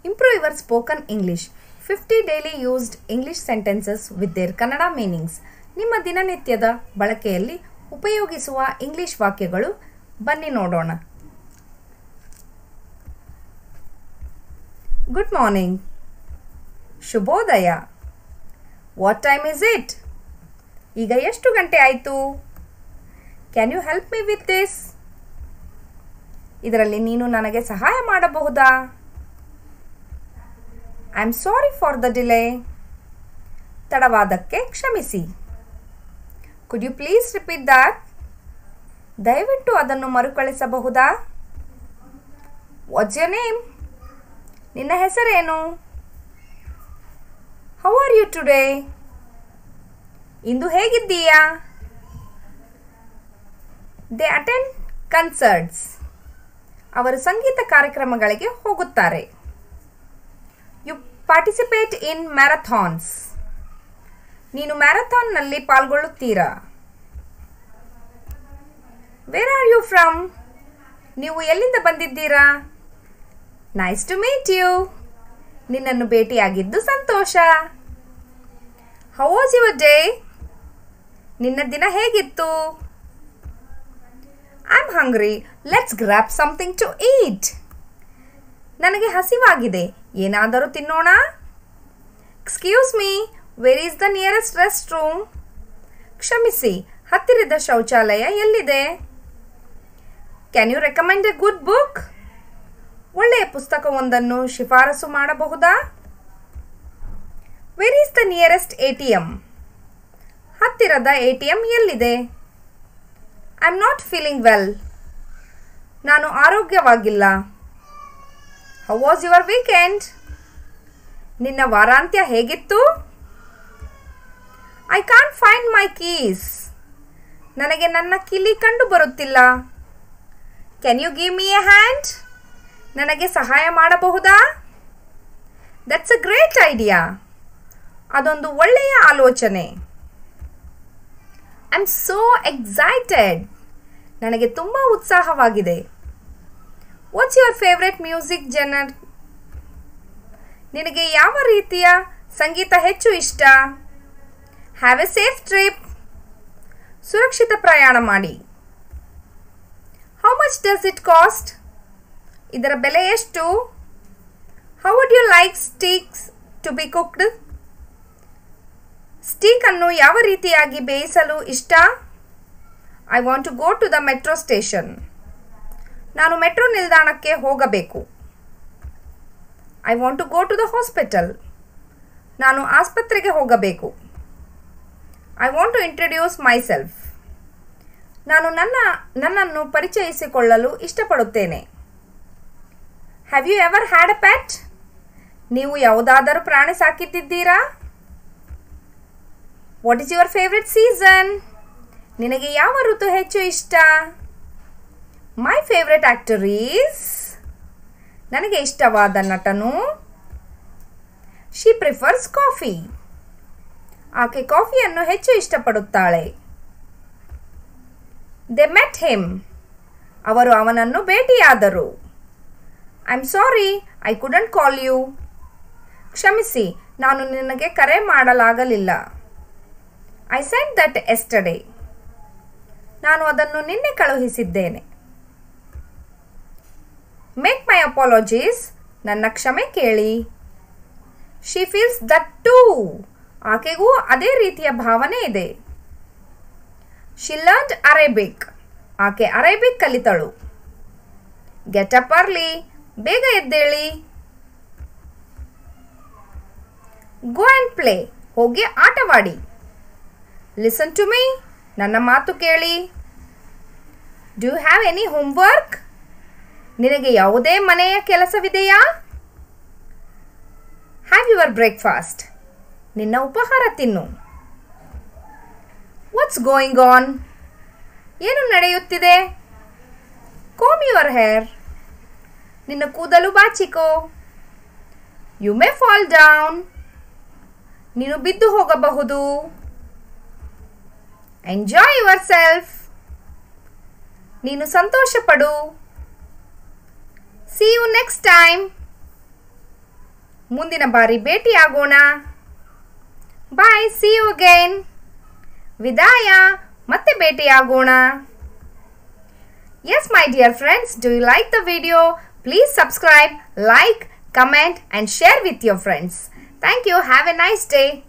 Improve your spoken English. 50 daily used English sentences with their Kannada meanings. ನಿಮ್ಮ ದಿನನಿತ್ಯದ ಬಳಕೆಯಲ್ಲಿ ಉಪಯೋಗಿಸುವ ಇಂಗ್ಲಿಷ್ ವಾಕ್ಯಗಳು ಬನ್ನಿ ನೋಡೋಣ. Good morning. ಶುಭೋದಯ. What time is it? ಈಗ ಎಷ್ಟು ಗಂಟೆ ಆಯಿತು? Can you help me with this? ಇದರಲ್ಲಿ ನೀನು ನನಗೆ ಸಹಾಯ ಮಾಡಬಹುದಾ? I am sorry for the delay. ತಡವಾದಕ್ಕೆ ಕ್ಷಮಿಸಿ. Could you please repeat that? ದಯವಿಟ್ಟು ಅದನ್ನು ಮರುಕಳಿಸಬಹುದಾ? What's your name? ನಿನ್ನ ಹೆಸರೇನು? How are you today? ಇಂದು ಹೇಗಿದ್ದೀಯಾ? They attend concerts. ಅವರು ಸಂಗೀತ ಕಾರ್ಯಕ್ರಮಗಳಿಗೆ ಹೋಗುತ್ತಾರೆ. You participate in marathons. ನೀನು ಮ್ಯಾರಥಾನ್ನಲ್ಲಿ ಪಾಲ್ಗೊಳ್ಳುತ್ತೀರಾ? Where are you from? ನೀವು ಎಲ್ಲಿಂದ ಬಂದಿದ್ದೀರಾ? Nice to meet you. ನಿನ್ನನ್ನು ಭೇಟಿಯಾಗಿದ್ದು ಸಂತೋಷ. How was your day? ನಿನ್ನ ದಿನ ಹೇಗಿತ್ತು? I'm hungry. Let's grab something to eat. ನನಗೆ ಹಸಿವಾಗಿದೆ. ಏನಾದರೂ ತಿನ್ನೋಣ? Excuse me. Where is the nearest restroom? ಕ್ಷಮಿಸಿ, ಹತ್ತಿರದ ಶೌಚಾಲಯ ಎಲ್ಲಿದೆ? Can you recommend a good book? ಒಳ್ಳೆಯ ಪುಸ್ತಕವೊಂದನ್ನು ಶಿಫಾರಸು ಮಾಡಬಹುದಾ? Where is the nearest ATM? ಹತ್ತಿರದ ATM ಎಲ್ಲಿದೆ? I'm not feeling well. ನಾನು ಆರೋಗ್ಯವಾಗಿಲ್ಲ. How was your weekend? ನಿನ್ನ ವಾರಾಂತ್ಯ ಹೇಗಿತ್ತು? I can't find my keys. ನನಗೆ ನನ್ನ ಕೀಲಿ ಕಂಡು ಬರುತ್ತಿಲ್ಲ. Can you give me a hand? ನನಗೆ ಸಹಾಯ ಮಾಡಬಹುದಾ? That's a great idea. ಅದೊಂದು ಒಳ್ಳೆಯ ಆಲೋಚನೆ. I'm so excited. ನನಗೆ ತುಂಬ ಉತ್ಸಾಹವಾಗಿದೆ. What's your favorite music genre? ನಿನಗೆ ಯಾವ ರೀತಿಯ ಸಂಗೀತ ಹೆಚ್ಚು ಇಷ್ಟ? Have a safe trip. ಸುರಕ್ಷಿತ ಪ್ರಯಾಣ ಮಾಡಿ. How much does it cost? ಇದರ ಬೆಲೆ ಎಷ್ಟು? How would you like steaks to be cooked? Steak ಅನ್ನು ಯಾವ ರೀತಿಯಾಗಿ ಬೇಯಿಸಲು ಇಷ್ಟ? I want to go to the metro station. ನಾನು ಮೆಟ್ರೋ ನಿಲ್ದಾಣಕ್ಕೆ ಹೋಗಬೇಕು. I want to go to the hospital. ನಾನು ಆಸ್ಪತ್ರೆಗೆ ಹೋಗಬೇಕು. I want to introduce myself. ನಾನು ನನ್ನನ್ನು ಪರಿಚಯಿಸಿಕೊಳ್ಳಲು ಇಷ್ಟಪಡುತ್ತೇನೆ. Have you ever had a pet? ನೀವು ಯಾವುದಾದರೂ ಪ್ರಾಣಿ ಸಾಕಿದ್ದೀರಾ? What is your favorite season? ನಿನಗೆ ಯಾವ ಋತು ಹೆಚ್ಚು ಇಷ್ಟ? My favorite actor is. ನನಗೆ ಇಷ್ಟವಾದ ನಟನು. She prefers coffee. ಆಕೆ ಕಾಫಿಯನ್ನು ಹೆಚ್ಚು ಇಷ್ಟಪಡುತ್ತಾಳೆ. They met him. ಅವರು ಅವನನ್ನು ಭೇಟಿಯಾದರು. I'm sorry, I couldn't call you. ಕ್ಷಮಿಸಿ, ನಾನು ನಿನಗೆ ಕರೆ ಮಾಡಲಾಗಲಿಲ್ಲ. I sent that yesterday. ನಾನು ಅದನ್ನು ನಿನ್ನೆ ಕಳುಹಿಸಿದ್ದೇನೆ. Make my apologies. ನನ್ನ ಕ್ಷಮೆ ಕೇಳಿ. She feels that too. ಆಕೆಗೂ ಅದೇ ರೀತಿಯ ಭಾವನೆ ಇದೆ. She learned Arabic. ಆಕೆ ಅರೇಬಿಕ್ ಕಲಿತಳು. Get up early. ಬೇಗ ಎದ್ದೇಳಿ. Go and play. ಹೋಗಿ ಆಟವಾಡಿ. Listen to me. ನನ್ನ ಮಾತು ಕೇಳಿ. Do you have any homework? ನಿನಗೆ ಯಾವುದೇ ಮನೆಯ ಕೆಲಸವಿದೆಯಾ? Have your breakfast. ನಿನ್ನ ಉಪಹಾರ ತಿನ್ನು. What's going on? ಏನು ನಡೆಯುತ್ತಿದೆ? Comb your hair. ನಿನ್ನ ಕೂದಲು ಬಾಚಿಕೋ. You may fall down. ನೀನು ಬಿದ್ದು ಹೋಗಬಹುದು. Enjoy yourself. ನೀನು ಸಂತೋಷ ಪಡು. See you next time. ಮುಂದಿನ ಬಾರಿ ಭೇಟಿಯಾಗೋಣ. ಬಾಯ್, ಸಿ ಯು ಅಗೈನ್. ವಿದಾಯ, ಮತ್ತೆ ಭೇಟಿಯಾಗೋಣ. Yes, my dear friends, do you like the video? Please subscribe, like, comment and share with your friends. Thank you. Have a nice day.